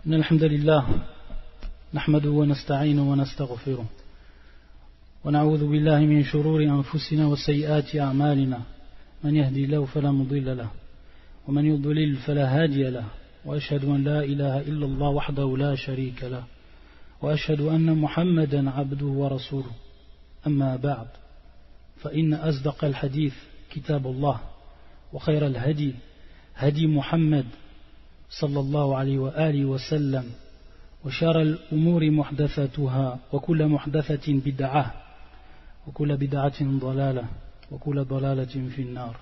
إن الحمد لله نحمده ونستعينه ونستغفره ونعوذ بالله من شرور أنفسنا وسيئات أعمالنا من يهدي الله فلا مضل له ومن يضلل فلا هادي له وأشهد أن لا إله إلا الله وحده لا شريك له وأشهد أن محمدا عبده ورسوله أما بعد فإن أصدق الحديث كتاب الله وخير الهدي هدي محمد صلى الله عليه وآله وسلم وشر الأمور محدثاتها وكل محدثة بدعة وكل بدعة ضلالة وكل ضلالة في النار.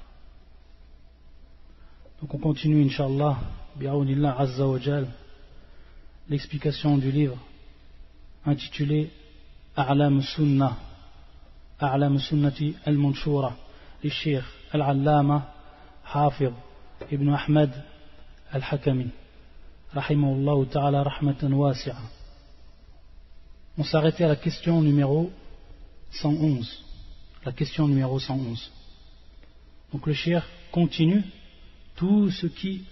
Donc on continue Inch'Allah bi'awnillah azza wa jal l'explication du livre intitulé A'lam Sunnah A'lam Sunnati al-Manshura du Cheikh Al-Allama Hafiz Ibn Ahmad Al-Hakami rahimahullah ta'ala rahmatan wasi'a. On s'arrêtait à la question numéro 111. La question numéro 111. Donc le Cheikh continue tout ce qui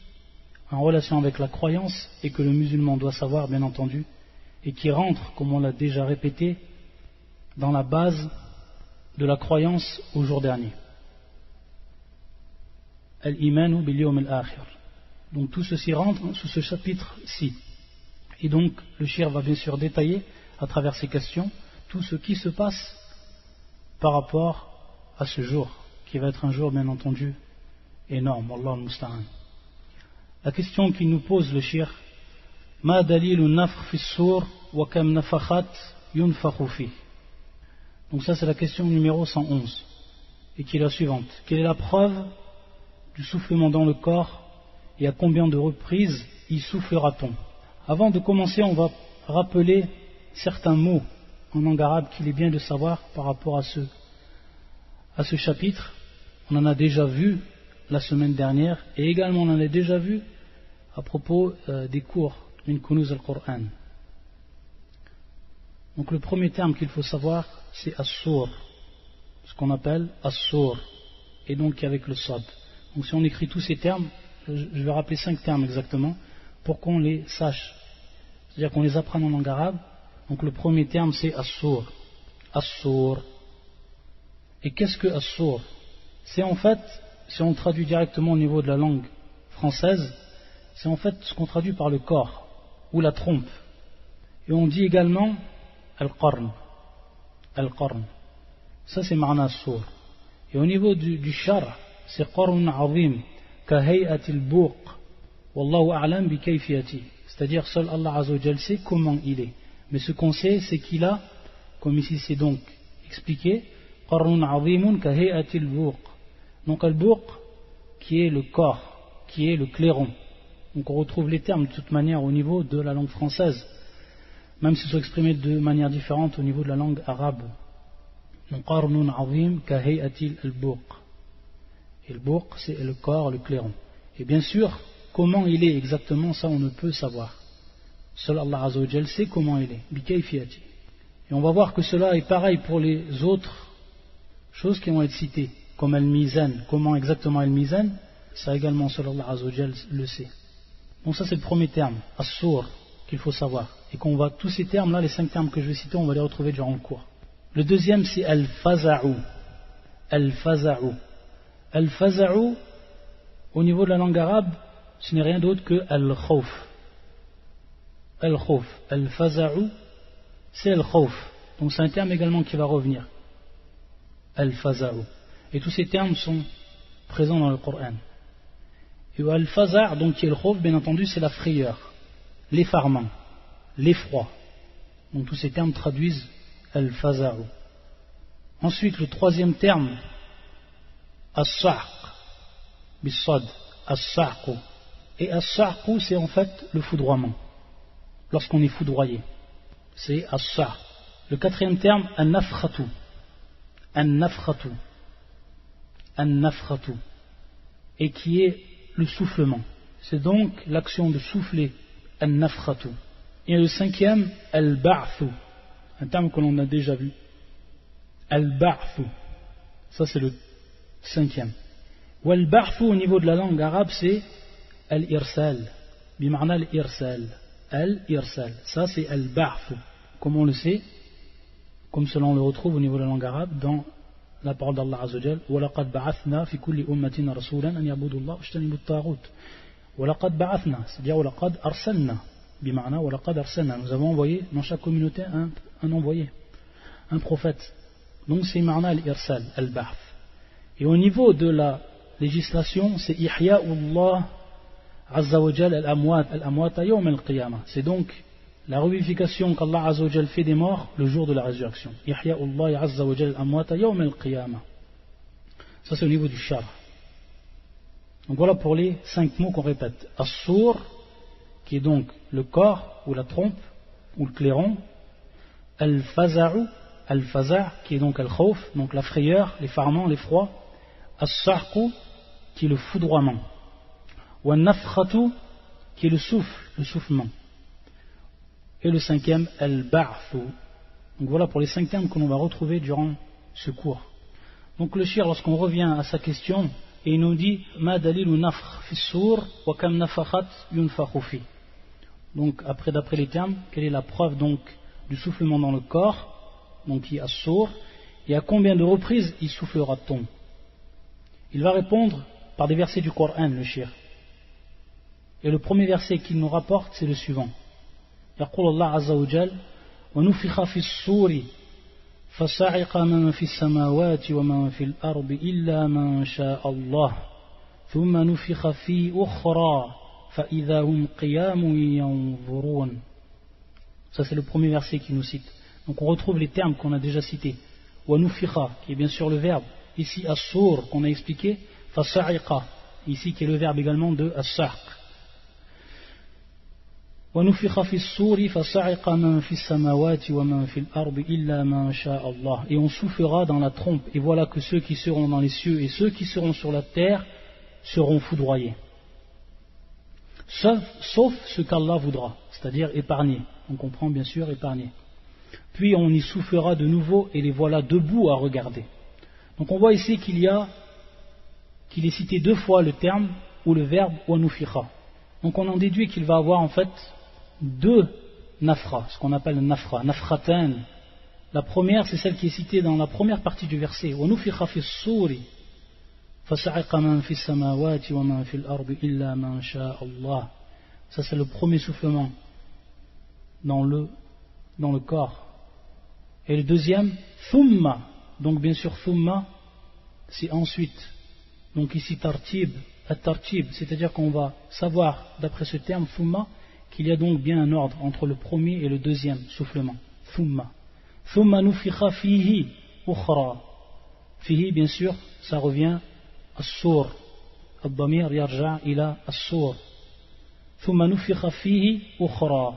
en relation avec la croyance et que le musulman doit savoir bien entendu et qui rentre, comme on l'a déjà répété, dans la base de la croyance au jour dernier. Al-imanu bil yawm al-akhir. Donc tout ceci rentre sous ce chapitre-ci. Et donc le cheikh va bien sûr détailler à travers ces questions tout ce qui se passe par rapport à ce jour, qui va être un jour bien entendu énorme. Wallahu al-musta'an. La question qu'il nous pose le cheikh, ma dalilu nafkh fi s-sur wa kam nafakhat yunfakhu fi. Donc ça c'est la question numéro 111 et qui est la suivante. Quelle est la preuve du soufflement dans le corps et à combien de reprises y soufflera-t-on? Avant de commencer, on va rappeler certains mots en langue arabe qu'il est bien de savoir par rapport à ce chapitre. On en a déjà vu la semaine dernière et également on en a déjà vu à propos des cours min kunuz al-Qur'an. Donc le premier terme qu'il faut savoir c'est as-sur, ce qu'on appelle as-sur, et donc avec le sad. Donc si on écrit tous ces termes, je vais rappeler 5 termes exactement pour qu'on les sache, c'est-à-dire qu'on les apprenne en langue arabe. Donc le premier terme c'est as-sur. As-sur. Et qu'est-ce que as-sur? C'est en fait, si on traduit directement au niveau de la langue française, c'est en fait ce qu'on traduit par le corps ou la trompe. Et on dit également al-qarn. Al-qarn. Ça c'est ma'na as-sur. Et au niveau du shar, c'est qarn azim. C'est-à-dire seul Allah Azza wa Jal sait comment il est, mais ce qu'on sait c'est qu'il a, comme ici c'est donc expliqué, donc al-buq qui est le corps, qui est le clairon. Donc on retrouve les termes de toute manière au niveau de la langue française, même s'ils sont exprimés de manière différente au niveau de la langue arabe. Donc qarnun azim ka hay'atil al-buq. Et le bouq, c'est le corps, le clairon. Et bien sûr, comment il est exactement, ça on ne peut savoir. Seul Allah Azza wa Jal sait comment il est. Bikayfiyati. Et on va voir que cela est pareil pour les autres choses qui vont être citées, comme al-mizan. Comment exactement al-mizan, ça également seul Allah Azza wa Jal le sait. Donc ça c'est le premier terme, as-sur, qu'il faut savoir. Et qu'on va, tous ces termes là, les 5 termes que je vais citer, on va les retrouver durant le cours. Le deuxième c'est al-faza'u. Al-faza'u. Al-faza'u, au niveau de la langue arabe, ce n'est rien d'autre que al-khawf. Al-khawf. Al-faza'u, c'est al-khawf. Donc c'est un terme également qui va revenir. Al-faza'u. Et tous ces termes sont présents dans le Coran. Et al-faza', donc qui est le khawf, bien entendu, c'est la frayeur, l'effarement, l'effroi. Donc tous ces termes traduisent al-faza'u. Ensuite, le troisième terme, as-sa'q, bis-sad, as-sa'q. Et as-sa'q, c'est en fait le foudroiement. Lorsqu'on est foudroyé, c'est as-sa'q. Le quatrième terme, an-nafkhatu. An-nafkhatu. An-nafkhatu. Et qui est le soufflement. C'est donc l'action de souffler, an-nafkhatu. Et le cinquième, al-ba'thu. Un terme que l'on a déjà vu. Al-ba'thu. Ça c'est le cinquième. Wal-ba'thu au niveau de la langue arabe c'est al-irsal. Bima'na al-irsal. al-irsal. Ça c'est al-ba'th. Comme on le sait, comme cela on le retrouve au niveau de la langue arabe dans la parole d'Allah Azza wa Jal, وَلَقَدْ بَعَثْنَا فِي كُلِّ أُمَّةٍ رَسُولًا أَنْ يَعْبُدُوا اللَّهَ وَاجْتَنِبُوا الطَّاغُوتَ. وَلَقَدْ بَعَثْنَا, c'est-à-dire وَلَقَدْ أَرْسَلْنَا, بِمَعْنَا وَلَقَدْ أَرْسَلْنَا. Nous avons envoyé dans chaque communauté un envoyé, un prophète. Donc c'est ma'na al-irsal, al-ba'th. Et au niveau de la législation, c'est ihya'ullah Azza wa Jal al-amwata yawm al-qiyamah. C'est donc la revivification qu'Allah Azza wa Jal fait des morts le jour de la résurrection. Ihya'ullah Azza wa Jal al-amwata yawm al-qiyamah. Ça c'est au niveau du shar. Donc voilà pour les 5 mots qu'on répète. As-sur, qui est donc le corps ou la trompe ou le clairon. Al-faza'u, al-faza', qui est donc al-khawf, donc la frayeur, l'effarement, l'effroi. As-sa'qu, qui est le foudroiement. Ou an-nafkhatu, qui est le souffle, le soufflement. Et le 5e, al-ba'thu. Donc voilà pour les 5 termes que l'on va retrouver durant ce cours. Donc le shir, lorsqu'on revient à sa question, et il nous dit ma dalilu nafkh fi sur wa kam nafakhat yunfakhu fi. Donc après d'après les termes, quelle est la preuve donc du soufflement dans le corps, donc qui est as-sur, et à combien de reprises il soufflera-t-on? Il va répondre par des versets du Coran, le shir. Et le premier verset qu'il nous rapporte, c'est le suivant. يقول الله عز وجل ونفخ في الصور فصعق من في السماوات ومن في الأرض إلا من شاء الله ثم نفخ في أخرى فإذا هم قيام ينظرون. Ça c'est le premier verset qui nous cite. Donc on retrouve les termes qu'on a déjà cités. وَنُفِخَ, qui est bien sûr le verbe. Ici as-sur, qu'on a expliqué. فَصَعِقَ, ici qui est le verbe également de as-sa'q. وَنُفِخَ فِي الصُّورِ فَصَعِقَ مَنْ فِي السَّمَاوَاتِ وَمَنْ فِي الْأَرْضِ إِلَّا مَنْ شَاءَ اللَّهُ. Et on soufflera dans la trompe, et voilà que ceux qui seront dans les cieux et ceux qui seront sur la terre seront foudroyés. Sauf ce qu'Allah voudra, c'est-à-dire épargner. On comprend bien sûr épargner. Puis on y soufflera de nouveau et les voilà debout à regarder. Donc on voit ici qu'il est cité 2 fois le terme ou le verbe وَنُفِخَ. Donc on en déduit qu'il va avoir en fait 2 nafra, ce qu'on appelle nafra, nafratan. La première, c'est celle qui est citée dans la première partie du verset. وَنُفِخَ فِي الصُّورِ فَصَعِقَ مَنْ فِي السَّمَاوَاتِ وَمَنْ فِي الْأَرْضِ إِلَّا مَنْ شَاءَ اللَّهُ. Ça c'est le premier soufflement dans le corps. Et le deuxième, thumma. Donc bien sûr thumma, c'est ensuite. Donc ici tartib, at-tartib, c'est-à-dire qu'on va savoir d'après ce terme thumma qu'il y a donc bien un ordre entre le premier et le deuxième soufflement. Thumma. Thumma nufikha fihi ukhra. Fihi, bien sûr, ça revient as-sur. Ad-damir yarja ila as-sur. Thumma nufikha fihi ukhra.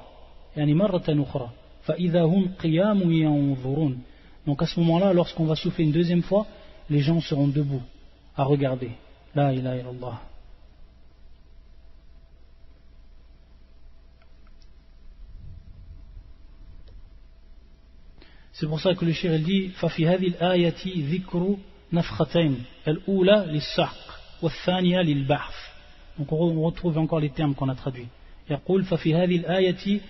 Yani marratan ukhra. فَإِذَا هُمْ قِيَامٌ يَنْظُرُونَ. Donc à ce moment-là, lorsqu'on va souffler une deuxième fois, les gens seront debout à regarder. La ilaha illallah. C'est pour ça que le shir dit فَفِي هَذِهِ الْآيَةِ ذِكْرُ نَفْخَتَيْنِ الْأُولَى لِلسَّعْقِ وَالثَّانِيَةِ لِلْبَعْثِ. Donc on retrouve encore les termes qu'on a traduits. يقول فَفِي هَذِهِ الْآيَةِ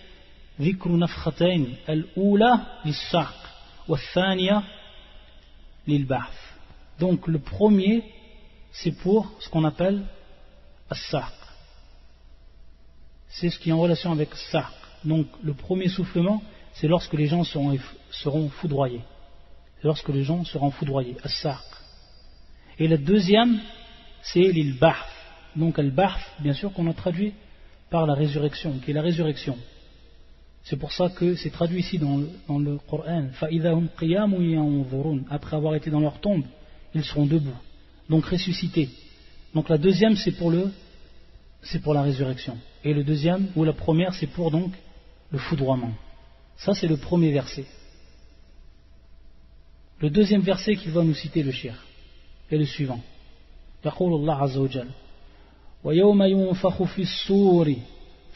ذكر نفختين الأولى للسعق والثانية للبعث. Donc le premier c'est pour ce qu'on appelle as-sa'q, c'est ce qui est en relation avec as-sa'q. Donc le premier soufflement c'est lorsque les gens seront foudroyés, c'est lorsque les gens seront foudroyés, as-sa'q. Et le deuxième c'est l'il-ba'th. Donc al-ba'th bien sûr qu'on a traduit par la résurrection, qui est la résurrection. C'est pour ça que c'est traduit ici dans le Coran. فَإِذَا هُمْ قِيَامٌ يَنْظُرُونَ. Après avoir été dans leur tombe, ils seront debout, donc ressuscités. Donc la deuxième c'est pour la résurrection. Et le deuxième, ou la première, c'est pour donc le foudroiement. Ça c'est le premier verset. Le deuxième verset qu'il va nous citer le shir est le suivant. يقول الله عز وجل وَيَوْمَ يُنْفَخُ فِي الصُّورِ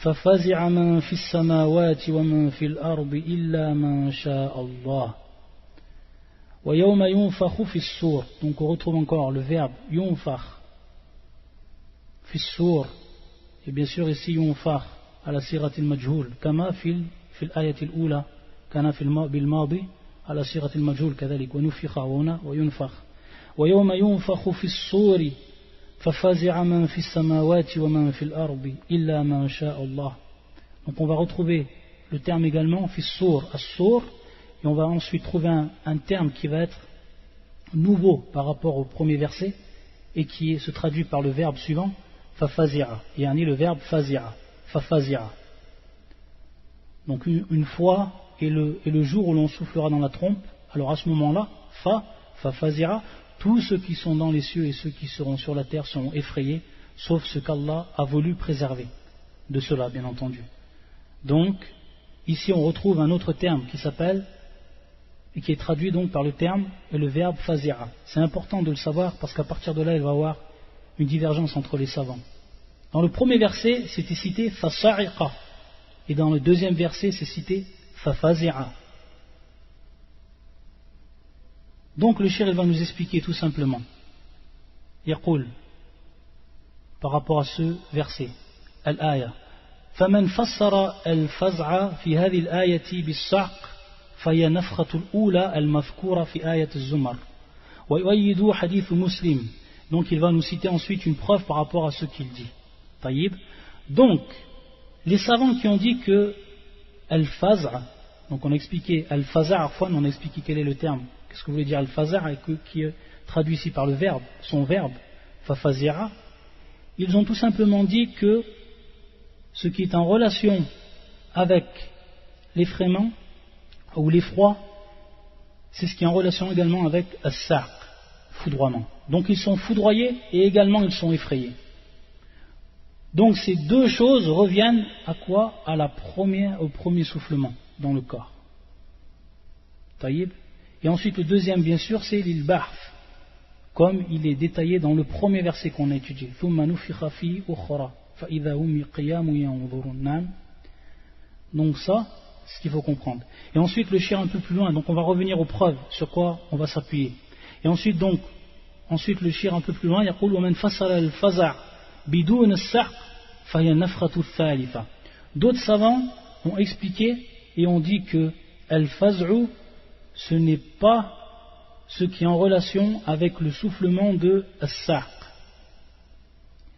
ففزع من في السماوات ومن في الأرض إلا من شاء الله. ويوم ينفخ في الصور. Donc on retrouve encore le verbe yunfakh fi الصور. Et bien sûr ici yunfakh على صيغة المجهول كما في الآية الأولى كان بالماضي على صيغة المجهول كذلك ونفخ هنا وينفخ ويوم ينفخ في الصور ففزع من في السماوات ومن في الأرض إلا ما شاء الله. Donc on va retrouver le terme également fi sour, as-sour, et on va ensuite trouver un terme qui va être nouveau par rapport au premier verset et qui se traduit par le verbe suivant fafazira, yani le verbe fazira, fafazira. Donc une fois et le jour où l'on soufflera dans la trompe, alors à ce moment-là, fafazira, tous ceux qui sont dans les cieux et ceux qui seront sur la terre seront effrayés, sauf ce qu'Allah a voulu préserver de cela, bien entendu. Donc ici on retrouve un autre terme qui s'appelle et qui est traduit donc par le terme et le verbe fazira. C'est important de le savoir parce qu'à partir de là il va y avoir une divergence entre les savants. Dans le premier verset c'était cité fasa'iqa et dans le deuxième verset c'est cité fafazira. Donc le shir il va nous expliquer tout simplement yaqul par rapport à ce verset al-aya فمن فسر الفزع في هذه الآية بالصعق فهي نفخة الأولى المذكورة في آية الزمر ويؤيد حديث مسلم. Donc il va nous citer ensuite une preuve par rapport à ce qu'il dit. Taïb. Donc les savants qui ont dit que al-faz'a, donc on a expliqué al-faz'a, on a expliqué quel est le terme, qu'est-ce que voulait dire al-faz'a, qui est traduit ici par le verbe, son verbe fafazira, ils ont tout simplement dit que ce qui est en relation avec l'effrayement ou l'effroi, c'est ce qui est en relation également avec as-saq, foudroiement. Donc ils sont foudroyés et également ils sont effrayés. Donc ces deux choses reviennent à quoi? Au premier soufflement dans le corps. Taïb. Et ensuite le deuxième bien sûr c'est l'ilba'th, comme il est détaillé dans le premier verset qu'on a étudié. ثُمَّ نُفِخَ فِيهِ أُخْرَى فَإِذَا هُمْ قِيَامٌ يَنظُرُونَ. Donc ça, c'est ce qu'il faut comprendre. Et ensuite le shir un peu plus loin, donc on va revenir aux preuves sur quoi on va s'appuyer. Et ensuite le shir un peu plus loin, يقول ومن فسر الفزع بدون السعق فهي النفخة الثالثة. D'autres savants ont expliqué et ont dit que al-faz'u ce n'est pas ce qui est en relation avec le soufflement de as-saq.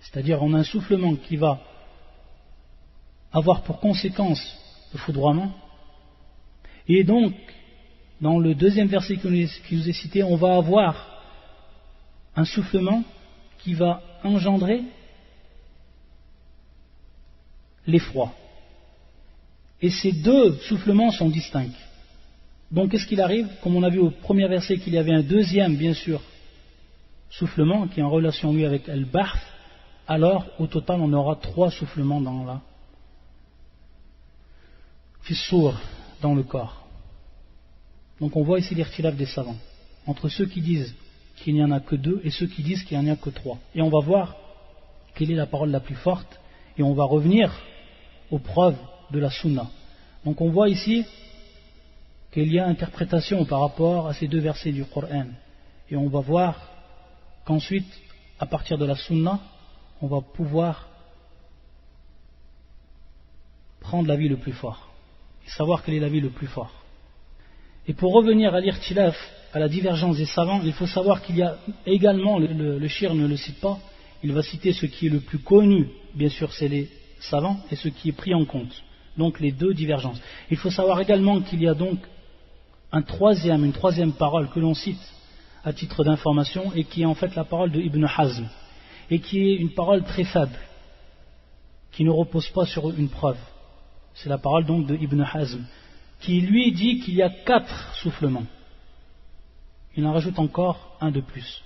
C'est-à-dire on a un soufflement qui va avoir pour conséquence le foudroiement. Et donc, dans le deuxième verset qui nous est cité, on va avoir un soufflement qui va engendrer l'effroi. Et ces deux soufflements sont distincts. Donc qu'est-ce qu'il arrive? Comme on a vu au premier verset qu'il y avait un deuxième, bien sûr, soufflement qui est en relation lui avec al-ba'th, alors au total on aura trois soufflements dans la fissour, dans le corps. Donc on voit ici l'irtilaf des savants entre ceux qui disent qu'il n'y en a que deux et ceux qui disent qu'il n'y en a que trois. Et on va voir quelle est la parole la plus forte et on va revenir aux preuves de la sunna. Donc on voit ici qu'il y a interprétation par rapport à ces deux versets du Coran et on va voir qu'ensuite à partir de la sunna on va pouvoir prendre l'avis le plus fort et savoir quel est l'avis le plus fort. Et pour revenir à l'irtilaf, à la divergence des savants, il faut savoir qu'il y a également, le shir ne le cite pas, il va citer ce qui est le plus connu, bien sûr c'est les savants, et ce qui est pris en compte, donc les deux divergences. Il faut savoir également qu'il y a donc une troisième parole que l'on cite à titre d'information, et qui est en fait la parole de Ibn Hazm, et qui est une parole très faible, qui ne repose pas sur une preuve. C'est la parole donc de Ibn Hazm, qui lui dit qu'il y a 4 soufflements. Il en rajoute encore un de plus.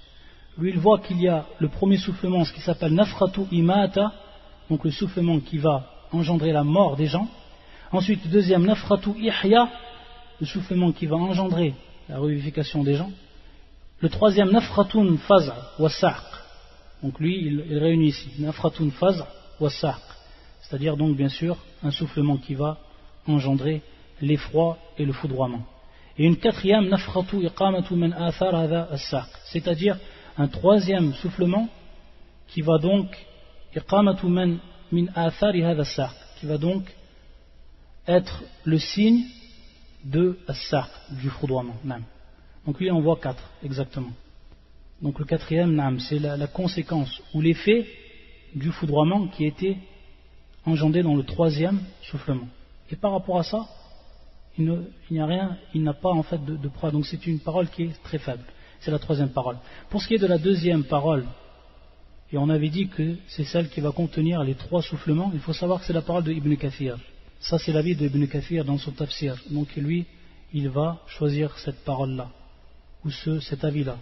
Lui il voit qu'il y a le premier soufflement, ce qui s'appelle nafratu imata, donc le soufflement qui va engendrer la mort des gens. Ensuite le deuxième nafratu ihya, le soufflement qui va engendrer la revivification des gens. Le troisième nafratun faz'a wa sa'q, donc lui il réunit ici nafratun faz'a wa sa'q, c'est-à-dire donc bien sûr un soufflement qui va engendrer l'effroi et le foudroiement. Et une quatrième nafratu iqamatu min athar hadha as-saq, c'est-à-dire un troisième soufflement qui va donc iqamatu min athari hadha as-saq, qui va donc être le signe de as-saq, du foudroiement. Donc lui on voit 4 exactement. Donc le quatrième, c'est la conséquence ou l'effet du foudroiement qui a été engendré dans le troisième soufflement. Et par rapport à ça, il n'y a rien, il n'a pas en fait de preuve. Donc c'est une parole qui est très faible. C'est la troisième parole. Pour ce qui est de la deuxième parole, et on avait dit que c'est celle qui va contenir les 3 soufflements, il faut savoir que c'est la parole de Ibn Kathir. Ça c'est l'avis de Ibn Kathir dans son tafsir. Donc lui, il va choisir cette parole-là, ou cet avis-là,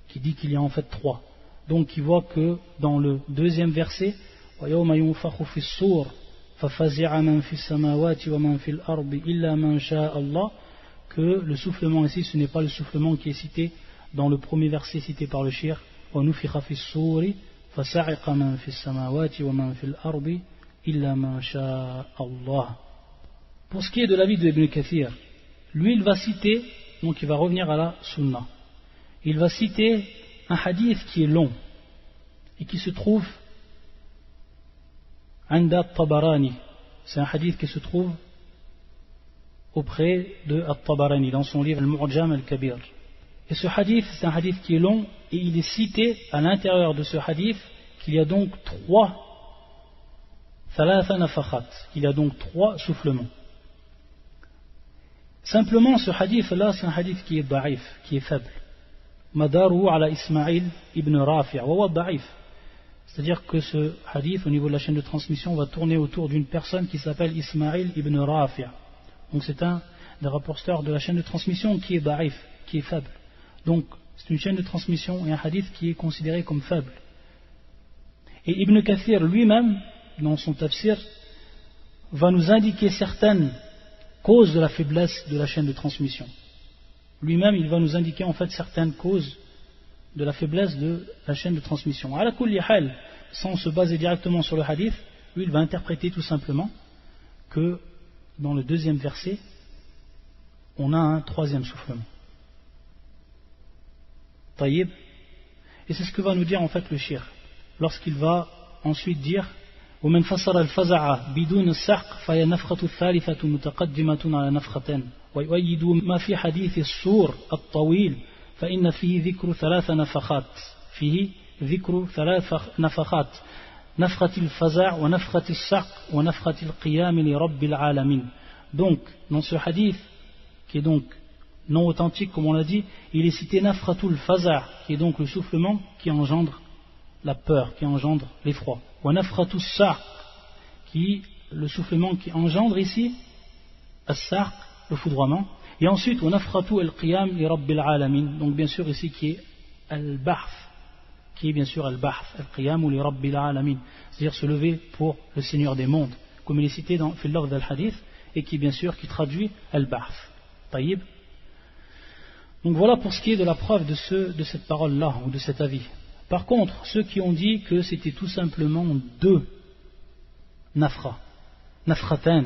qui dit qu'il y a en fait 3. Donc il voit que dans le deuxième verset, وَيَوْمَ يُنْفَخُ فِي الصُّورِ فَفَزِعَ مَنْ فِي السَّمَاوَاتِ وَمَنْ فِي الْأَرْضِ إِلَّا مَنْ شَاءَ اللَّهُ, que le soufflement ici, ce n'est pas le soufflement qui est cité dans le premier verset cité par le shir, وَنُفِخَ فِي الصُّورِ فَصَعِقَ مَنْ فِي السَّمَاوَاتِ وَمَنْ فِي الْأَرْضِ إِلَّا مَنْ شَاءَ اللَّهُ. Pour ce qui est de l'avis de Ibn Kathir, lui il va citer, donc il va revenir à la sunna, il va citer un hadith qui est long et qui se trouve Anda Tabarani. C'est un hadith qui se trouve auprès de At-Tabarani dans son livre Al-Mu'jam Al-Kabir. Et ce hadith, c'est un hadith qui est long et il est cité à l'intérieur de ce hadith qu'il y a donc 3 thalatha nafakhat, il y a donc 3 soufflements. Simplement ce hadith-là, c'est un hadith qui est da'if, qui est faible. Madaru ala Ismaïl ibn Rafi' wa huwa da'if. C'est-à-dire que ce hadith au niveau de la chaîne de transmission va tourner autour d'une personne qui s'appelle Ismaïl ibn Rafi'. Donc c'est un des rapporteurs de la chaîne de transmission qui est da'if, qui est faible. Donc c'est une chaîne de transmission et un hadith qui est considéré comme faible. Et Ibn Kathir lui-même, dans son tafsir, va nous indiquer certaines causes de la faiblesse de la chaîne de transmission. Lui-même, il va nous indiquer en fait certaines causes de la faiblesse de la chaîne de transmission. Ala kulli hal, sans se baser directement sur le hadith, lui il va interpréter tout simplement que dans le deuxième verset, on a un 3e soufflement. Taïb. Et c'est ce que va nous dire en fait le shir, lorsqu'il va ensuite dire ومن فسر الفزع بدون السحق فهي نفخة الثالثة متقدمة على نفختين ويؤيد ما في حديث السور الطويل فإن فيه ذكر 3 نفخات فيه ذكر 3 نفخات نفخة الفزع ونفخة السحق ونفخة القيام لرب العالمين. Donc dans ce hadith qui est donc non authentique comme on l'a dit, il est cité nafkhatul faza' qui est donc le soufflement qui engendre la peur, qui engendre l'effroi. Wa nafkhatus saq, qui le soufflement qui engendre ici as-saq, le foudroiement. Et ensuite wa nafkhatu al-qiyam li rabbil alamin, donc bien sûr ici qui est al-bahth, qui est bien sûr al-bahth, al-qiyam li rabbil alamin, c'est-à-dire se lever pour le Seigneur des mondes, comme il est cité dans fil lafz al-hadith, et qui bien sûr qui traduit al-bahth. Taïb. Donc voilà pour ce qui est de la preuve de cette parole-là, ou de cet avis. Par contre, ceux qui ont dit que c'était tout simplement 2 nafratan,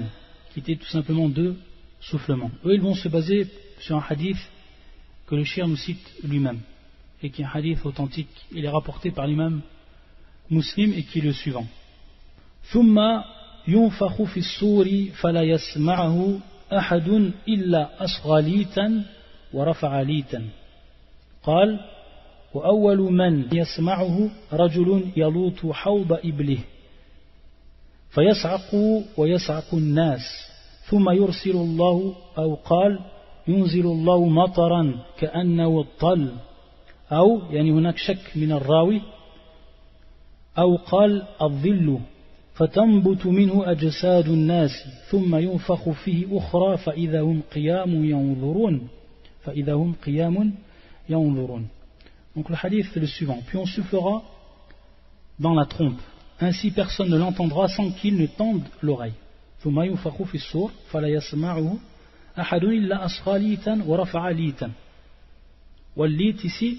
qui étaient tout simplement 2 soufflements, eux ils vont se baser sur un hadith que le shir nous cite lui-même, et qui est un hadith authentique, il est rapporté par l'imam Muslim et qui est le suivant. ثم ينفخ في الصور فلا يسمعه أحد إلا أصغى ليتا ورفع ليتا قال وأول من يسمعه رجل يلوط حوض إبله فيصعق ويصعق الناس ثم يرسل الله أو قال ينزل الله مطرا كأنه الطل أو يعني هناك شك من الراوي أو قال الظل فتنبت منه أجساد الناس ثم ينفخ فيه أخرى فإذا هم قيام ينظرون. Donc le hadith c'est le suivant. Puis on soufflera dans la trompe. Ainsi personne ne l'entendra sans qu'il ne tende l'oreille. ثم ينفخ في الصور فلا يسمعه أحد إلا أصغى ليتا ورفع ليتا. والليت ici,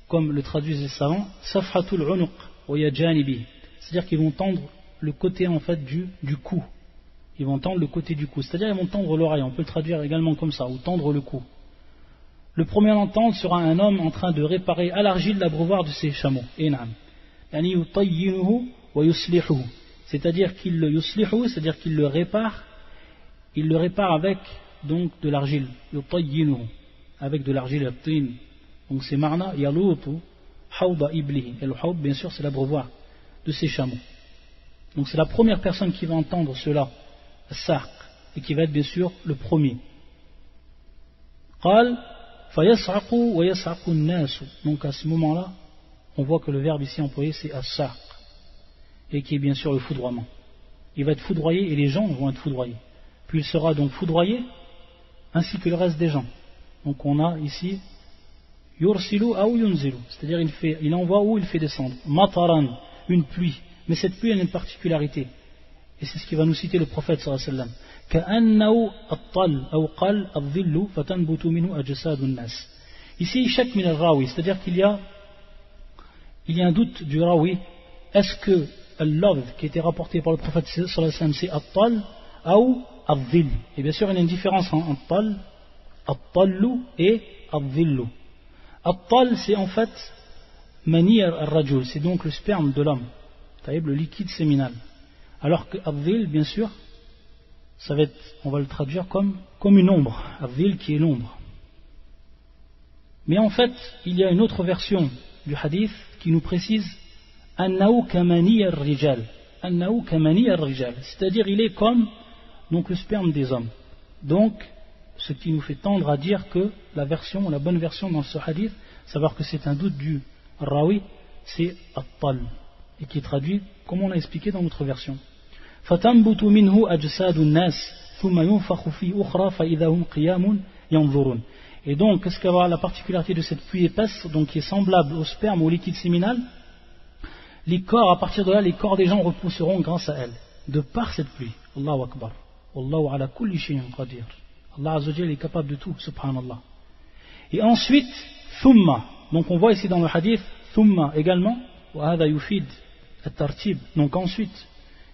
comme le traduisent les savants, صفحة العنق ويجانبه. C'est-à-dire qu'ils vont tendre le côté en fait du cou. Ils vont tendre le côté du cou. C'est-à-dire ils vont tendre l'oreille. On peut le traduire également comme ça, ou tendre le cou. Le premier à l'entendre sera un homme en train de réparer à l'argile l'abreuvoir de ses chameaux. c'est-à-dire qu'il le yuslihu, c'est-à-dire qu'il le répare, il le répare avec donc de l'argile, yutayyinuhu, avec de l'argile at-tin. Donc c'est marna yalutu hawda iblihi, et le hawd bien sûr c'est l'abreuvoir de ses chameaux. Donc c'est la première personne qui va entendre cela, as-saq, et qui va être bien sûr le premier. Qal fayas'aqu wa yas'aqu an-nas. Donc à ce moment-là, on voit que le verbe ici employé c'est as-saq, et qui est bien sûr le foudroiement. Il va être foudroyé et les gens vont être foudroyés. Puis il sera donc foudroyé ainsi que le reste des gens. Donc on a ici yursilu ou yunzilu, c'est-à-dire il envoie ou il fait descendre. Mataran, une pluie. Mais cette pluie elle a une particularité. Et c'est ce qui va nous citer le prophète sallallahu alayhi wa sallam. كأنه الطل أو قل الظل فتنبت منه أجساد الناس. Ici, shak min al-rawi, c'est-à-dire qu'il y a un doute du rawi. Est-ce que al-lafz qui était rapporté par le prophète sallallahu alayhi wa sallam c'est at-tal ou al-dhil? Et bien sûr, il y a une différence entre tal, at-tallu et al-dhillu. At-tal, c'est en fait mani al-rajul, c'est donc le sperme de l'homme, le liquide séminal. Alors que al-dhil, bien sûr, ça va être, on va le traduire comme une ombre, al-dhil qui est l'ombre. Mais en fait, il y a une autre version du hadith qui nous précise annahu kamani ar-rijal, c'est-à-dire il est comme donc le sperme des hommes. Donc, ce qui nous fait tendre à dire que la bonne version dans ce hadith, savoir que c'est un doute du rawi, c'est at-tal, et qui est traduit comme on l'a expliqué dans notre version. فَتَنْبُتُ مِنْهُ أَجْسَادُ النَّاسِ ثُمَّ يُنْفَخُ فِي أُخْرَى فَإِذَا هُمْ قِيَامٌ يَنْظُرُونَ. Et donc, qu'est-ce qu'elle va la particularité de cette pluie épaisse, donc qui est semblable au sperme, au liquide séminal? Les corps, à partir de là, les corps des gens repousseront grâce à elle, de par cette pluie. Allahu Akbar. Wallahu ala kulli shay'in qadir. Allah Azza wa Jalla est capable de tout, subhanallah. Et ensuite, thumma. Donc on voit ici dans le hadith, thumma également, wa hadha yufid at-tartib. Donc ensuite,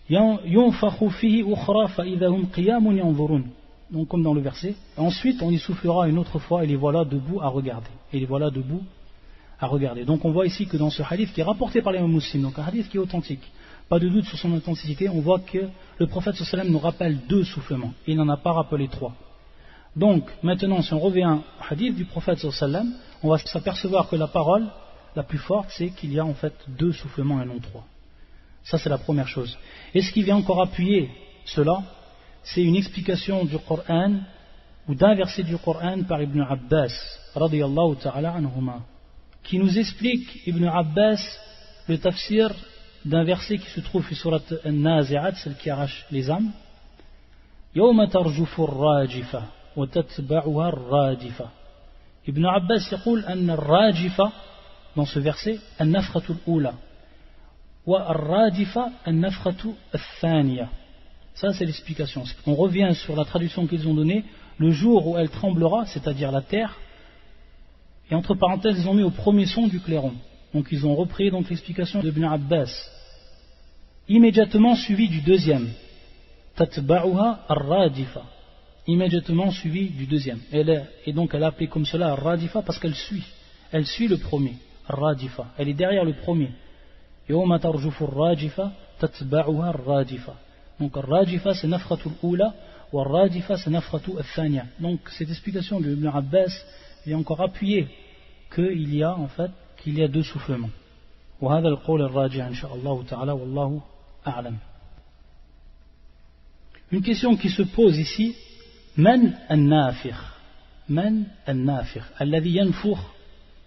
yunfakhu fihi ukhra fa idha hum qiyamun yanzurun. Donc comme dans le verset, ensuite on y soufflera une autre fois et les voilà debout à regarder. Donc on voit ici que dans ce hadith qui est rapporté par l'imam Muslim, donc un hadith qui est authentique, pas de doute sur son authenticité, on voit que le prophète sallallahu alayhi wa sallam nous rappelle 2 soufflements, il n'en a pas rappelé 3. Donc maintenant si on revient au hadith du prophète sallallahu alayhi wa sallam, on va s'apercevoir que la parole la plus forte c'est qu'il y a en fait 2 soufflements et non 3. Ça c'est la première chose. Et ce qui vient encore appuyer cela, c'est une explication du Coran ou d'un verset du Coran par Ibn Abbas radiyallahu ta'ala anhuma, qui nous explique, Ibn Abbas, le tafsir d'un verset qui se trouve sur surat An-Nazi'at, celle qui arrache les âmes. يوم ترجف الراجفة وتتبعها الرادفة. Ibn Abbas يقول أن الراجفة dans ce verset النفخة الأولى والرادفة النفخة الثانية. Ça c'est l'explication. On revient sur la traduction qu'ils ont donnée, le jour où elle tremblera, c'est-à-dire la terre, et entre parenthèses ils ont mis au premier son du clairon. Donc ils ont repris donc l'explication d'Ibn Abbas, immédiatement suivi du deuxième, tatba'uha ar-radifa, immédiatement suivi du deuxième. Et donc elle a appelé comme cela ar-radifa parce qu'elle suit le premier, ar-radifa, elle est derrière le premier. Yawma tarjufu ar-rajifa tatba'uha ar-radifa. Donc ar-rajifa c'est nafkhatu al-ula wa ar-radifa c'est nafkhatu al-thaniya. Donc cette explication de Ibn Abbas vient encore appuyer qu'il y a 2 soufflements. وهذا القول الراجع إن شاء الله تعالى والله أعلم. Une question qui se pose ici, من النافخ الذي ينفخ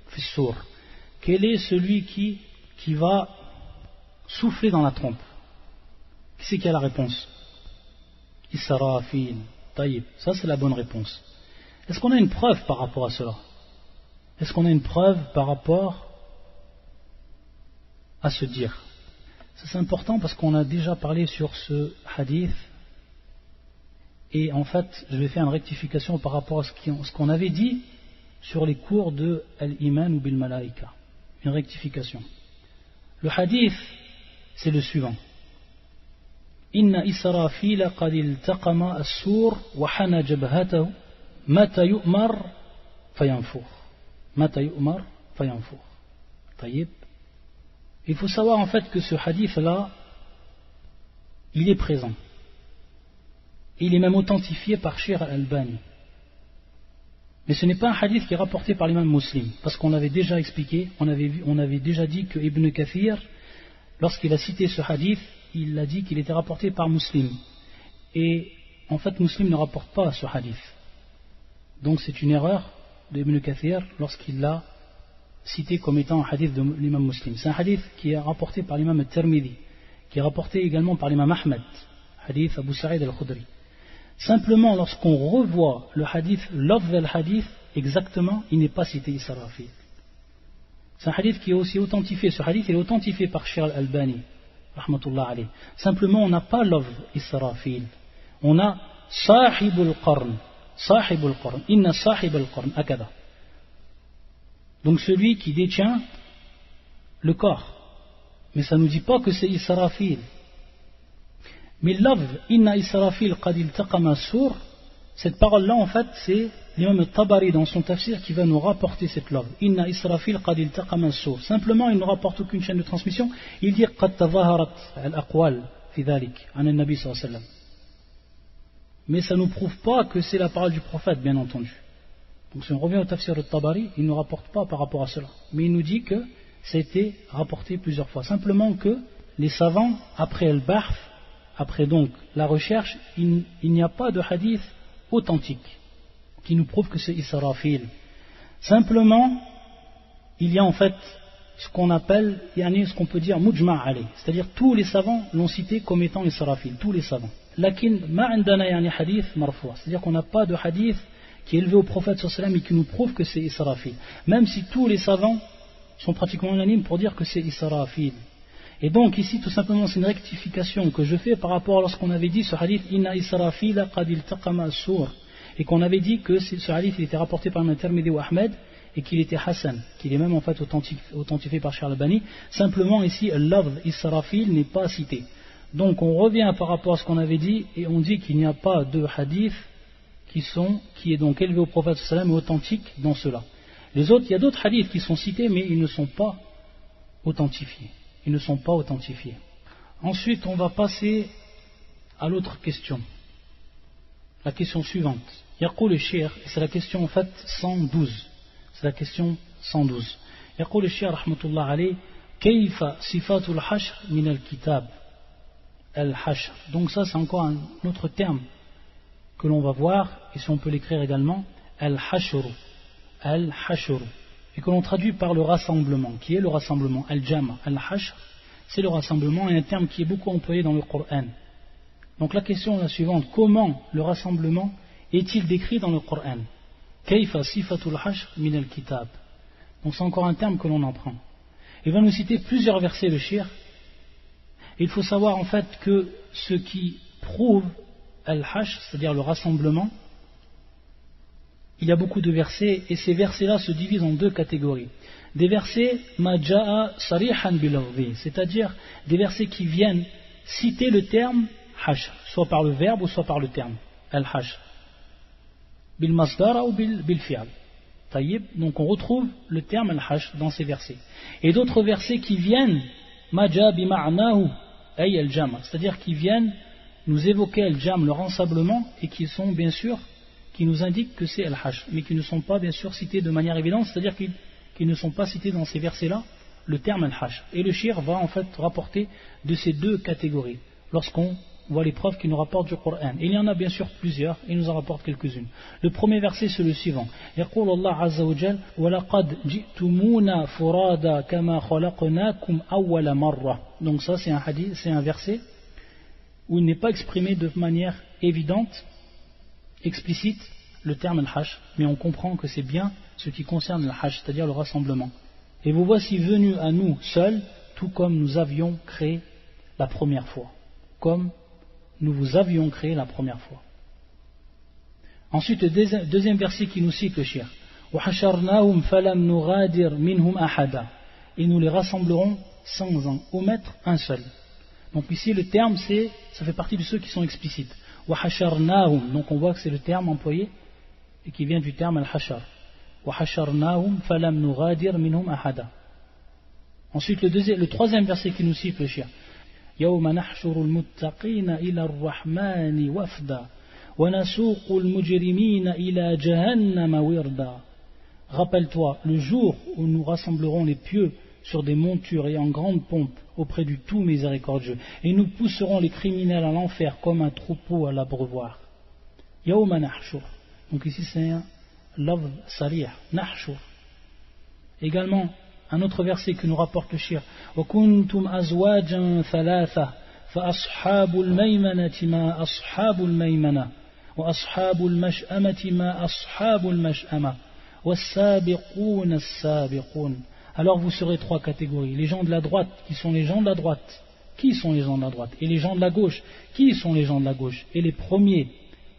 في الصور. Quel est celui qui va souffler dans la trompe? Qui c'est qui a la réponse? Israfil. Taïb. Ça c'est la bonne réponse. Est-ce qu'on a une preuve par rapport à cela? Est-ce qu'on a une preuve par rapport à se dire? Ça c'est important parce qu'on a déjà parlé sur ce hadith et en fait je vais faire une rectification par rapport à ce qu'on avait dit sur les cours de Al-Iman ou Bil Malaika. Une rectification. Le hadith c'est le suivant. Inna Israfil qad iltaqama as-sur wa hana jabhatahu mata yu'mar fayanfukh. Mata yu'mar fayanfukh. Tayyib. Il faut savoir en fait que ce hadith là il est présent. Et il est même authentifié par Cheikh Al-Albani. Mais ce n'est pas un hadith qui est rapporté par l'imam Muslim, parce qu'on avait déjà expliqué, on avait déjà dit que Ibn Kathir, lorsqu'il a cité ce hadith, il a dit qu'il était rapporté par Muslim. Et en fait, Muslim ne rapporte pas ce hadith. Donc c'est une erreur d'Ibn Kathir lorsqu'il l'a cité comme étant un hadith de l'imam Muslim. C'est un hadith qui est rapporté par l'imam Al-Tirmidhi, qui est rapporté également par l'imam Ahmed, hadith Abu Sa'id al-Khudri. Simplement, lorsqu'on revoit le hadith, l'offre del hadith, exactement, il n'est pas cité Israfil. C'est un hadith qui est aussi authentifié. Ce hadith il est authentifié par Cheikh Al-Albani, rahmatullah alayh. Simplement, on n'a pas l'offre Israfil. On a Sahibul Qarn. Sahibul Qarn. Inna Sahibul Qarn. Akada. Donc celui qui détient le corps. Mais ça ne nous dit pas que c'est Israfil. Mais l'avv, inna Israfil qad iltaqama sur, cette parole-là, en fait, c'est l'imam al-Tabari dans son tafsir qui va nous rapporter cette love. Inna Israfil qad iltaqama sur. Simplement, il ne rapporte aucune chaîne de transmission. Il dit qad tavaharat al-aqwal fi dhalik, an al-Nabi sallallahu alayhi wa sallam. Mais ça ne nous prouve pas que c'est la parole du prophète, bien entendu. Donc si on revient au tafsir al-Tabari, il ne rapporte pas par rapport à cela. Mais il nous dit que ça a été rapporté plusieurs fois. Simplement que les savants, après al-Bahf, après donc la recherche, il n'y a pas de hadith authentique qui nous prouve que c'est Israfil. Simplement, il y a en fait ce qu'on appelle, ce qu'on peut dire mujma' alayh, c'est-à-dire tous les savants l'ont cité comme étant Israfil, tous les savants. Lakin ma indana hadith marfou', c'est-à-dire qu'on n'a pas de hadith qui est élevé au prophète sallallahu alayhi wa sallam et qui nous prouve que c'est Israfil. Même si tous les savants sont pratiquement unanimes pour dire que c'est Israfil. Et donc ici tout simplement c'est une rectification que je fais par rapport à lorsqu'on avait dit ce hadith Inna Israfila qad iltaqama sur, et qu'on avait dit que ce hadith il était rapporté par Al-Tirmidhi ou Ahmed et qu'il était Hassan, qu'il est même en fait authentifié par Cheikh Al-Albani. Simplement ici l'avd Israfil n'est pas cité. Donc on revient par rapport à ce qu'on avait dit et on dit qu'il n'y a pas de hadith qui est donc élevé au prophète sallallahu alayhi wa sallam et authentique dans cela. Les autres, il y a d'autres hadiths qui sont cités mais ils ne sont pas authentifiés. Ils ne sont pas authentifiés. Ensuite, on va passer à l'autre question. La question suivante. Yaqul al-Shaykh, c'est la question en fait 112. C'est la question 112. Yaqul al-Shaykh rahmatullah alayh, kayfa sifatul hashr min al-kitab al-hashr. Donc ça c'est encore un autre terme que l'on va voir, et si on peut l'écrire également, al-hashr. Al-hashr. Et que l'on traduit par le rassemblement. Qui est le rassemblement? Al-Jama, Al-Hashr, c'est le rassemblement, et un terme qui est beaucoup employé dans le Coran. Donc la question est la suivante: comment le rassemblement est-il décrit dans le Coran? Kayfa sifatul hashr min al-kitab. Donc c'est encore un terme que l'on emprunte. Il va nous citer plusieurs versets de Cheikh. Il faut savoir en fait que ce qui prouve Al-Hashr, c'est-à-dire le rassemblement, il y a beaucoup de versets, et ces versets-là se divisent en deux catégories. Des versets maja'a sarihan bil-lafzi, c'est-à-dire des versets qui viennent citer le terme hashr, soit par le verbe ou soit par le terme al-hashr, bil-masdar ou bil-fi'al. Donc on retrouve le terme al-hashr dans ces versets. Et d'autres versets qui viennent maja'a bima'nahu ay al-jam', c'est-à-dire qui viennent nous évoquer al-jam', le rassemblement, et qui sont bien sûr qui nous indiquent que c'est Al-Hashr, mais qui ne sont pas bien sûr cités de manière évidente, c'est-à-dire qu'ils ne sont pas cités dans ces versets-là, le terme Al-Hashr. Et le Cheikh va en fait rapporter de ces deux catégories, lorsqu'on voit les preuves qu'il nous rapporte du Coran. Et il y en a bien sûr plusieurs, il nous en rapporte quelques-unes. Le premier verset c'est le suivant. Yaqul Allah Azza wa Jal, وَلَقَدْ جِئْتُمُونَا فُرَادًا كَمَا خَلَقْنَاكُمْ أَوَّلَ مَرَّةٍ. Donc ça c'est un hadith, c'est un verset où il n'est pas exprimé de manière évidente, explicite, le terme al-hashr, mais on comprend que c'est bien ce qui concerne le hashr, c'est-à-dire le rassemblement. Et vous voici venus à nous seuls, tout comme nous avions créé la première fois. Comme nous vous avions créé la première fois. Ensuite, le deuxième verset qui nous cite le Cheikh. وَحَشَرْنَاهُمْ فَلَمْ نُغَادِرْ مِنْهُمْ أَحَدًا. Et nous les rassemblerons sans en omettre un seul. Donc ici le terme ça fait partie de ceux qui sont explicites. وَحَشَرْنَاهُمْ, donc on voit que c'est le terme employé et qui vient du terme al-hashar. وَحَشَرْنَاهُمْ فَلَمْ نُغَادِرْ مِنْهُمْ أَحَدًا. Ensuite le troisième verset qui nous cite le Cheikh. يوم نحشر المتقين إلى الرحمن وفدا ونسوق المجرمين إلى جهنم وردا. Rappelle-toi le jour où nous rassemblerons les pieux sur des montures et en grande pompe auprès du tout miséricordieux, et nous pousserons les criminels à l'enfer comme un troupeau à l'abreuvoir. Yawma nahshur. Donc ici c'est un lafz salih, nahshur. Également un autre verset que nous rapporte le shir. Wa kuntum azwajan thalatha fa ashabul maymanati ma ashabul maymana wa ashabul mash'amati ma ashabul mash'ama was-sabiqun as-sabiqun. Alors vous serez trois catégories. Les gens de la droite, qui sont les gens de la droite. Qui sont les gens de la droite? Et les gens de la gauche, qui sont les gens de la gauche? Et les premiers,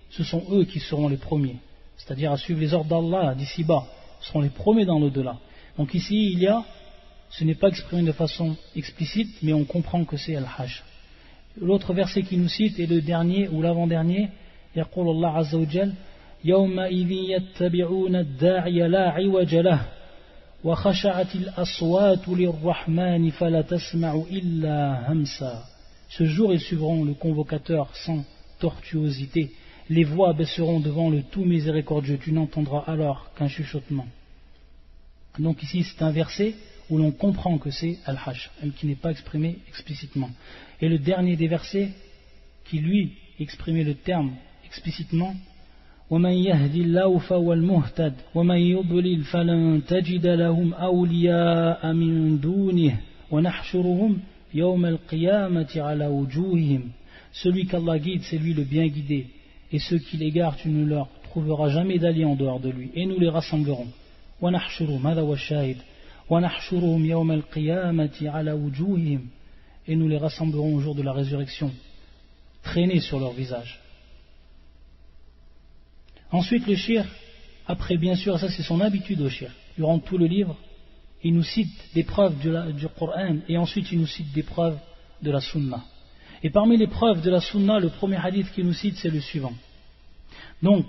ce sont eux qui seront les premiers. C'est-à-dire à suivre les ordres d'Allah d'ici-bas, seront les premiers dans l'au-delà. Donc ici, ce n'est pas exprimé de façon explicite, mais on comprend que c'est Al-Hajj. L'autre verset qui nous cite est le dernier ou l'avant-dernier. يقول الله عز وجل يومئذ يتبعون الداعي لا عوج له وخشعت الأصوات للرحمن فلا تسمع إلا همسا. Ce jour ils suivront le convocateur sans tortuosité. Les voix baisseront devant le tout miséricordieux. Tu n'entendras alors qu'un chuchotement. Donc ici c'est un verset où l'on comprend que c'est Al-Hajj, qui n'est pas exprimé explicitement. Et le dernier des versets qui lui exprimait le terme explicitement, وَمَنْ يَهْدِ اللَّهُ فَهُوَ الْمُهْتَدِ وَمَنْ يُضْلِلْ فَلَنْ تَجِدَ لَهُمْ أَوْلِيَاءَ مِنْ دُونِهِ وَنَحْشُرُهُمْ يَوْمَ الْقِيَامَةِ عَلَى وُجُوهِهِمْ. Celui qu'Allah guide, c'est lui le bien guidé, et ceux qui l'égarent, tu ne leur trouveras jamais d'alliés en dehors de lui, et nous les rassemblerons. وَنَحْشُرُهُمْ هذا هو الشاهد وَنَحْشُرُهُمْ يَوْمَ الْقِيَامَةِ عَلَى وُجُوهِهِمْ. Et nous les rassemblerons au jour de la résurrection, traînés sur leur visage. Ensuite le shir, après bien sûr, ça c'est son habitude au shir, durant tout le livre, il nous cite des preuves du Coran et ensuite il nous cite des preuves de la Sunna. Et parmi les preuves de la Sunna, le premier hadith qu'il nous cite c'est le suivant. Donc,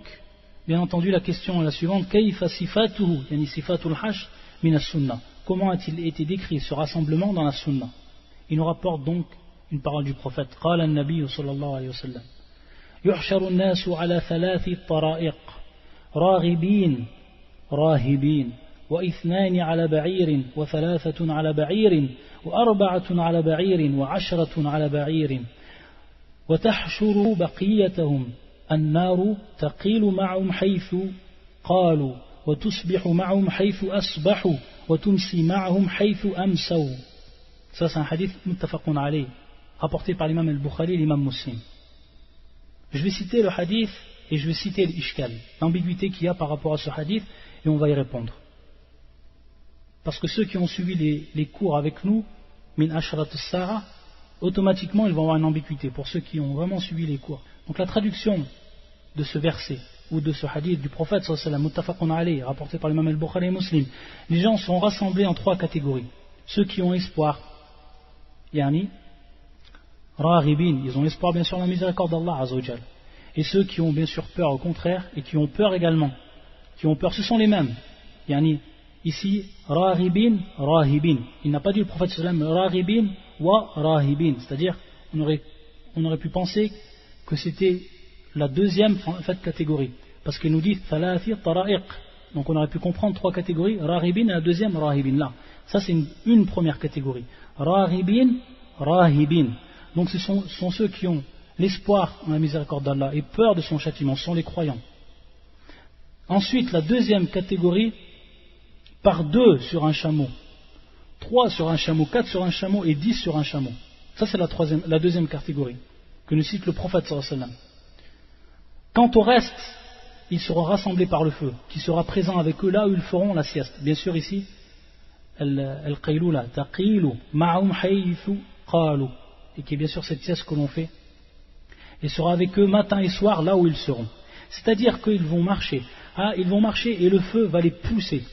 bien entendu la question est la suivante, Kayfa sifatuhu, yani sifatul hajj min as-Sunna. Comment a-t-il été décrit ce rassemblement dans la Sunna? Il nous rapporte donc une parole du prophète. Qala an-nabiy sallallahu alayhi wa sallam. يحشر الناس على 3 طرائق راغبين راهبين واثنان على بعير وثلاثة على بعير وأربعة على بعير وعشرة على بعير وتحشر بقيتهم النار تقيل معهم حيث قالوا وتصبح معهم حيث أصبحوا وتمسي معهم حيث أمسوا. Ça c'est un hadith muttafaqun alayh rapporté par l'imam al-Bukhari et l'imam Muslim. Je vais citer le hadith et je vais citer l'ishkal, l'ambiguïté qu'il y a par rapport à ce hadith, et on va y répondre. Parce que ceux qui ont suivi les cours avec nous, min ashrat as-sa'a, automatiquement ils vont avoir une ambiguïté, pour ceux qui ont vraiment suivi les cours. Donc la traduction de ce verset, ou de ce hadith du prophète sallallahu alayhi wa sallam, muttafaqun alayh, rapporté par l'imam al-Bukhari et Muslim, les gens sont rassemblés en 3 catégories. Ceux qui ont espoir, yani, Raghibin, ils ont espoir bien sûr dans la miséricorde d'Allah Azzawajal. Et ceux qui ont bien sûr peur au contraire, et qui ont peur également, qui ont peur, ce sont les mêmes. Yani, ici, Raghibin, Rahibin. Il n'a pas dit le prophète sallam Raghibin wa Rahibin. C'est-à-dire, on aurait pu penser que c'était la deuxième en fait, catégorie. Parce qu'il nous dit Thalathi Tara'iq. Donc on aurait pu comprendre 3 catégories, Raghibin et la deuxième Rahibin. Là, ça c'est une première catégorie. Raghibin, Rahibin. Donc ce sont ceux qui ont l'espoir en la miséricorde d'Allah et peur de son châtiment, ce sont les croyants. Ensuite, la deuxième catégorie, par 2 sur un chameau, 3 sur un chameau, 4 sur un chameau et 10 sur un chameau. Ça c'est la deuxième catégorie que nous cite le prophète sallallahu alayhi wa sallam. Quant au reste, ils seront rassemblés par le feu, qui sera présent avec eux là où ils feront la sieste. Bien sûr ici, al-qaylula, taqilu, ma'um haythu qalu, et qui est bien sûr cette sieste que l'on fait, et sera avec eux matin et soir là où ils seront. C'est-à-dire qu'ils vont marcher. Ils vont marcher et le feu va les pousser.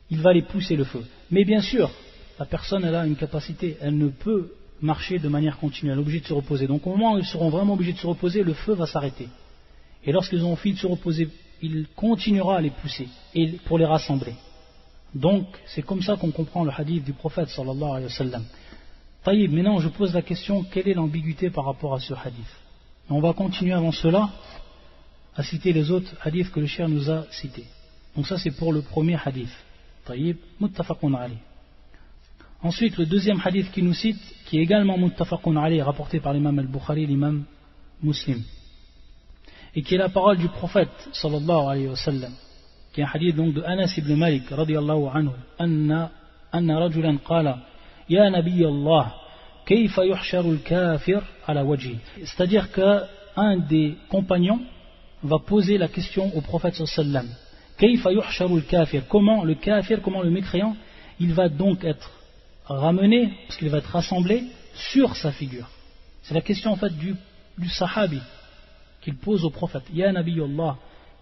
Il va les pousser le feu. Mais bien sûr, la personne elle a une capacité, elle ne peut marcher de manière continue, elle est obligée de se reposer. Donc au moment où ils seront vraiment obligés de se reposer, le feu va s'arrêter. Et lorsqu'ils ont fini de se reposer, il continuera à les pousser et pour les rassembler. Donc c'est comme ça qu'on comprend le hadith du prophète sallallahu alayhi wa sallam. Taïb, maintenant je pose la question, quelle est l'ambiguïté par rapport à ce hadith? On va continuer avant cela à citer les autres hadiths que le cheikh nous a cités. Donc ça c'est pour le premier hadith. Taïb, muttafaqun alayh. Ensuite le deuxième hadith qu'il nous cite, qui est également muttafaqun alayh, rapporté par l'imam al-Bukhari, l'imam Muslim, et qui est la parole du prophète sallallahu alayhi wa sallam, qui est un hadith donc de Anas ibn Malik radiyallahu anhu, anna rajulan qala ya nabiy Allah kayfa yuhsharu al-kafir ala wajhi. C'est-à-dire qu'un des compagnons va poser la question au prophète sallallahu alayhi wa sallam, kayfa yuhsharu al-kafir, comment le mécréant, il va donc être ramené, parce qu'il va être rassemblé sur sa figure. C'est la question en fait du sahabi qu'il pose au prophète, ya nabiy Allah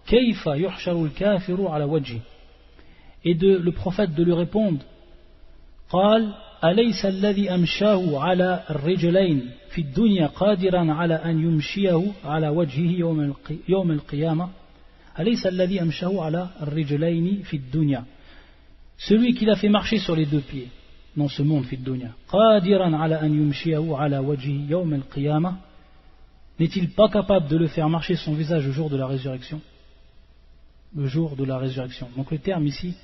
kayfa yuhsharu al-kafiru ala wajhi, et le prophète de lui répondre, قال أليس الذي أمشاه على الرجلين في الدنيا قادرا على أن يمشيه على وجهه يوم القيامة أليس الذي أمشاه على الرجلين في الدنيا, celui qui l'a fait marcher sur les deux pieds dans ce monde في الدنيا قادرا على أن يمشيه على وجهه يوم القيامة, n'est-il pas capable de le faire marcher son visage le jour de la résurrection? Le jour de la résurrection. Donc le terme ici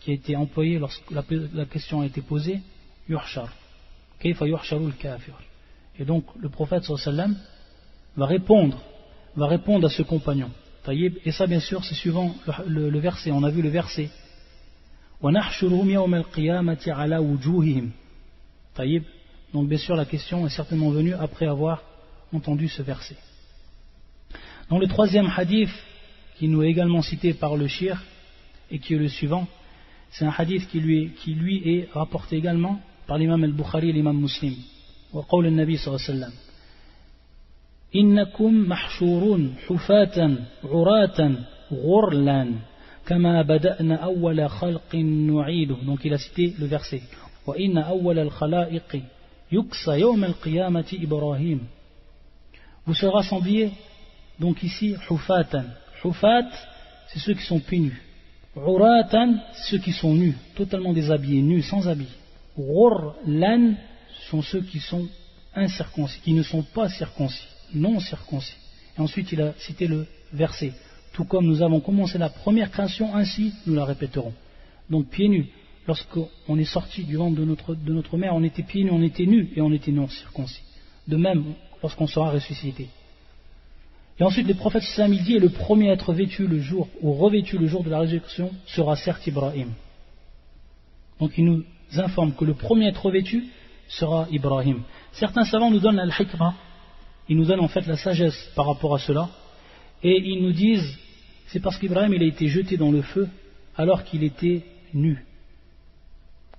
qui a été employé lorsque la question a été posée, yuhshar, kayfa yuhsharu al-kafir. Et donc le prophète sallallahu alayhi wa sallam va répondre à ce compagnon. Taïb, et ça bien sûr c'est suivant le verset, on a vu le verset. Wa nahshuruhum yawm al-qiyamati ala wujuhihim. Taïb, donc bien sûr la question est certainement venue après avoir entendu ce verset. Dans le troisième hadith qui nous est également cité par le cheikh et qui est le suivant, c'est un hadith qui lui est rapporté également par l'imam al-Bukhari et l'imam Muslim. Wa qawl al-Nabi sallallahu alayhi wa sallam, innakum mahshurun hufatan uratan ghurlan kama bada'na awwala khalqin nu'idu. Donc il a cité le verset, wa inna awwala al-khalaiqi yuksa yawm al-qiyamati Ibrahim. Vous serez rassemblés donc ici hufatan. Hufat, c'est ceux qui sont pieds nus. Uratan, ceux qui sont nus, totalement déshabillés, nus, sans habits. Ghurlan sont ceux qui sont incirconcis, qui ne sont pas circoncis, non circoncis. Et ensuite il a cité le verset, tout comme nous avons commencé la première création, ainsi nous la répéterons. Donc pieds nus, lorsqu'on est sorti du ventre de notre mère, on était pieds nus, on était nus et on était non circoncis. De même, lorsqu'on sera ressuscité. Et ensuite, le prophète sallam il dit, et le premier à être vêtu le jour, ou revêtu le jour de la résurrection, sera certes Ibrahim. Donc il nous informe que le premier à être revêtu sera Ibrahim. Certains savants nous donnent al-hikmah, ils nous donnent en fait la sagesse par rapport à cela, et ils nous disent, c'est parce qu'Ibrahim il a été jeté dans le feu alors qu'il était nu.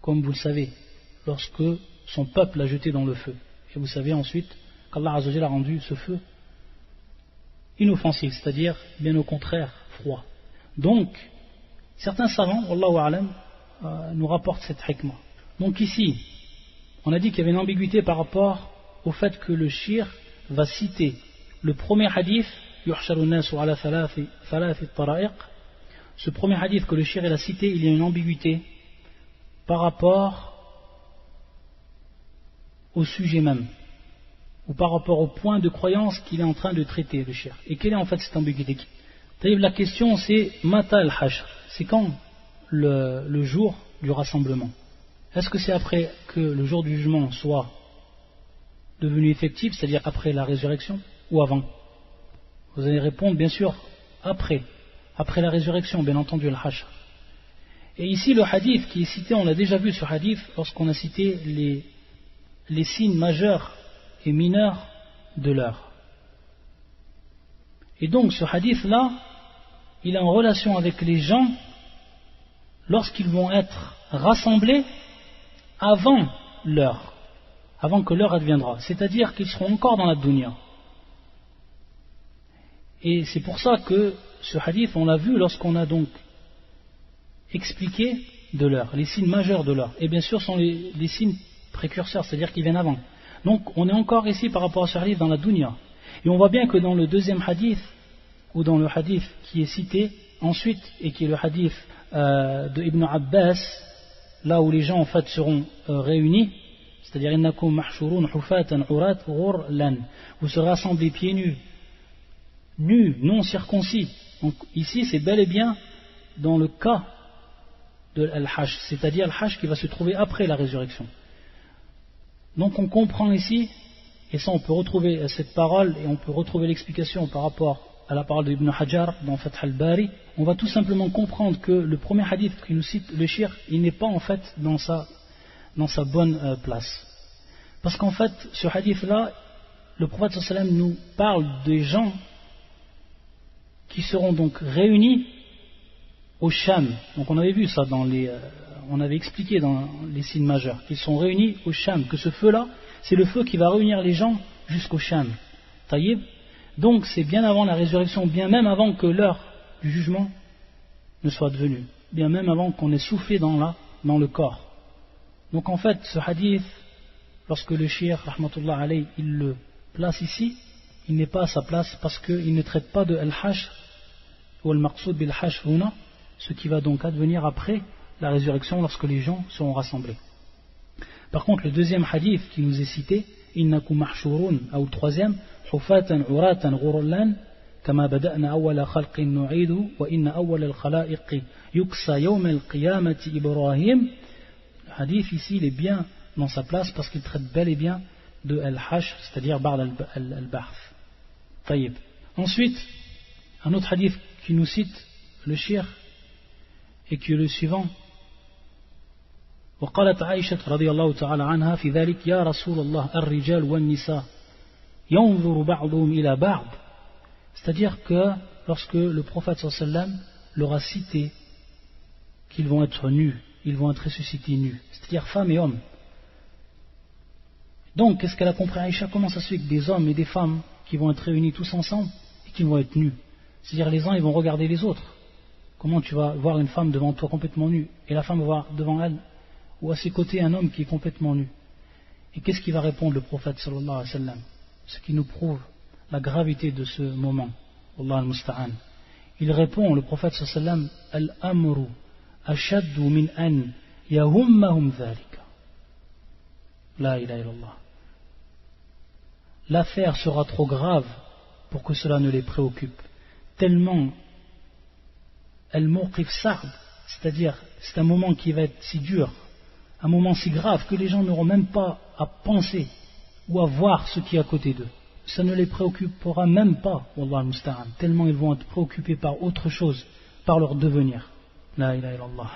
Comme vous le savez, lorsque son peuple l'a jeté dans le feu. Et vous savez ensuite qu'Allah Azza wa Jalla a rendu ce feu inoffensif, c'est-à-dire bien au contraire froid. Donc certains savants, wallahu a'lam, nous rapportent cette hikmah. Donc ici on a dit qu'il y avait une ambiguïté par rapport au fait que le shir va citer le premier hadith, yuhsharu nasu ala thalathi tara'iq. Ce premier hadith que le shir a cité, il y a une ambiguïté par rapport au sujet même, ou par rapport au point de croyance qu'il est en train de traiter, le shir. Et quelle est en fait cette ambiguïté? La question c'est Mata al-Hashr, c'est quand le jour du rassemblement? Est-ce que c'est après que le jour du jugement soit devenu effectif, c'est-à-dire après la résurrection, ou avant? Vous allez répondre bien sûr après la résurrection, bien entendu, al-Hashr. Et ici le hadith qui est cité, on l'a déjà vu ce hadith lorsqu'on a cité les signes majeurs et mineurs de l'heure. Et donc ce hadith-là, il est en relation avec les gens lorsqu'ils vont être rassemblés avant l'heure, avant que l'heure adviendra, c'est-à-dire qu'ils seront encore dans la dunya. Et c'est pour ça que ce hadith, on l'a vu lorsqu'on a donc expliqué de l'heure, les signes majeurs de l'heure, et bien sûr sont les signes précurseurs, c'est-à-dire qui viennent avant. Donc on est encore ici par rapport à ce hadith dans la dunya. Et on voit bien que dans le deuxième hadith, ou dans le hadith qui est cité ensuite, et qui est le hadith de Ibn Abbas, là où les gens en fait seront réunis, C'est-à-dire innakum mahshurun hufatan urat ghurlan. Vous serez assemblés pieds nus, non circoncis. Donc ici c'est bel et bien dans le cas de Al-Hajj, c'est-à-dire Al-Hajj qui va se trouver après la résurrection. Donc on comprend ici, et ça on peut retrouver cette parole et on peut retrouver l'explication par rapport à la parole d'Ibn Hajar dans Fath al-Bari. On va tout simplement comprendre que le premier hadith qui nous cite le shirk, il n'est pas en fait dans sa bonne place. Parce qu'en fait, ce hadith-là, le prophète sallallahu alayhi wa sallam nous parle des gens qui seront donc réunis au Sham. Donc on avait vu ça on avait expliqué dans les signes majeurs qu'ils sont réunis au Sham, que ce feu-là, c'est le feu qui va réunir les gens jusqu'au Sham. Taïb. Donc c'est bien avant la résurrection, bien même avant que l'heure du jugement ne soit devenue, bien même avant qu'on ait soufflé dans le corps. Donc en fait, ce hadith, lorsque le shir, rahmatullah alayhi, il le place ici, il n'est pas à sa place parce qu'il ne traite pas de al-hashr ou al-maqsoud bil-hashr huna, ce qui va donc advenir après la résurrection lorsque les gens seront rassemblés. Par contre, le deuxième hadith qui nous est cité, innakum mahshurun, ou le troisième, hufatan uratan ghurlan, kama bada'na awwala khalqin nu'idu wa inna awwala al-khalaiqi yuksa yawm al-qiyamati Ibrahim. Le hadith ici il est bien dans sa place parce qu'il traite bel et bien de al-hashr, c'est-à-dire ba'd al-ba'th. Taïb. Ensuite, un autre hadith qui nous cite le shir et qui est le suivant. وقالت عائشة رضي الله تعالى عنها في ذلك يا رسول الله الرجال والنساء ينظر بعضهم إلى بعض. C'est-à-dire que lorsque le prophète sallallahu alayhi wa sallam leur a cité qu'ils vont être nus, ils vont être ressuscités nus, c'est-à-dire femmes et hommes. Donc qu'est-ce qu'elle a compris Aïcha? Comment ça se fait que des hommes et des femmes qui vont être réunis tous ensemble et qui vont être nus? C'est-à-dire les uns ils vont regarder les autres. Comment tu vas voir une femme devant toi complètement nue et la femme va voir devant elle ou à ses côtés un homme qui est complètement nu? Et qu'est-ce qui va répondre le prophète sallallahu alayhi wa sallam? Ce qui nous prouve la gravité de ce moment. Allah al-Musta'an. Il répond, le prophète sallallahu alayhi wa sallam, Al-amru ashaddu min an yahummahum dhalika. La ilaha illallah. L'affaire sera trop grave pour que cela ne les préoccupe. Tellement al-mawqif sa'd, c'est-à-dire c'est un moment qui va être si dur, un moment si grave que les gens n'auront même pas à penser ou à voir ce qui est à côté d'eux. Ça ne les préoccupera même pas, Wallah al-Musta'an, tellement ils vont être préoccupés par autre chose, par leur devenir. La ilaha illallah.